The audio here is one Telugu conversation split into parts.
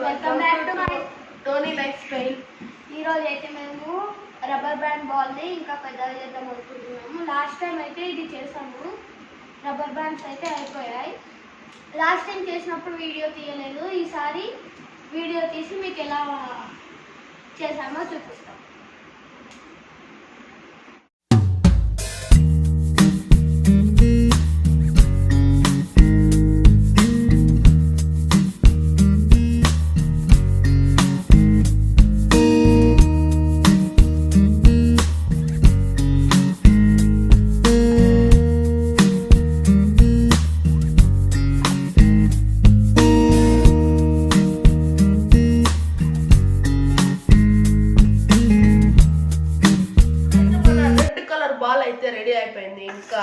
Welcome back to my Tony life style. ఈరోజు అయితే మేము రబ్బర్ బ్యాండ్ బాల్ని ఇంకా పెద్దగా చేద్దాం అనుకుంటున్నాము. లాస్ట్ టైం అయితే ఇది చేసాము, రబ్బర్ బ్యాండ్స్ అయితే అయిపోయాయి. లాస్ట్ టైం చేసినప్పుడు వీడియో తీయలేదు, ఈసారి వీడియో తీసి మీకు ఎలా చేసామో చూపిస్తాం. బాల్ అయితే రెడీ అయిపోయింది. ఇంకా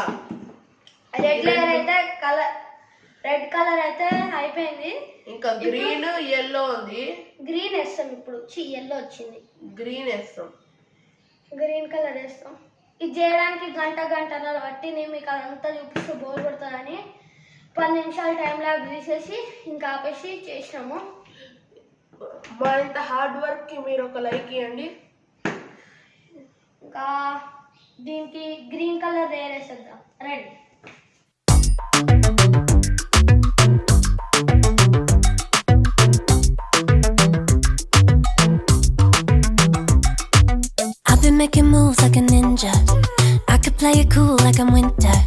రెడ్ కలర్ అయితే అయిపోయింది. ఇంకా గ్రీన్ ఎల్లో ఉంది. గ్రీన్ వేస్తాం ఇప్పుడు. ఎల్లో వచ్చింది, గ్రీన్ వేస్తాం. గ్రీన్ కలర్ వేస్తాం. ఇది చేయడానికి గంటన్నర పట్టింది. మీకు అదంతా చూపిస్తూ బోర్ కొడుతుందని 10 నిమిషాలు టైం ల్యాబ్ తీసేసి ఇంకా ఆపేసి చేసినాము. మా ఇంత హార్డ్ వర్క్ కి మీరు ఒక లైక్ ఇవ్వండి. ఇంకా దీనికి గ్రీన్ కలర్ వేసేద్దాం. Ready. I've been making moves like a ninja. I could play it cool like I'm winter.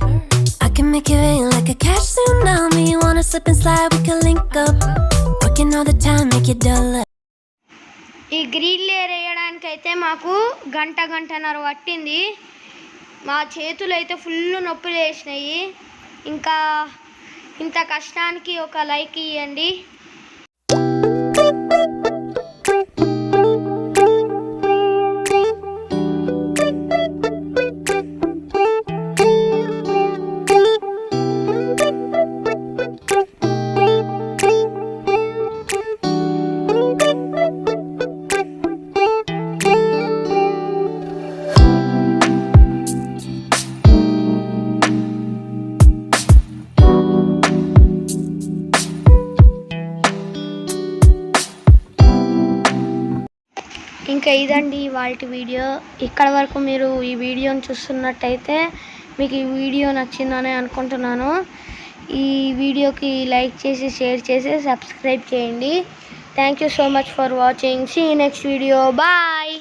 I can make it rain like a cash tsunami. You wanna slip and slide, we can link up. Working all the time, make it duller. ఈ గ్రీన్ లేయర్ వేయడానికి అయితే మాకు గంటన్నర పట్టింది. మా చేతులు అయితే ఫుల్ నొప్పులు వేసినాయి. ఇంకా ఇంత కష్టానికి ఒక లైక్ ఇవ్వండి. ఇంకా ఇదండి ఇవాల్టి వీడియో. ఇక్కడ వరకు మీరు ఈ వీడియోని చూస్తున్నట్టయితే మీకు ఈ వీడియో నచ్చిందని అనుకుంటున్నాను. ఈ వీడియోకి లైక్ చేసి, షేర్ చేసి, సబ్స్క్రైబ్ చేయండి. Thank you so much for watching. See you next video. Bye.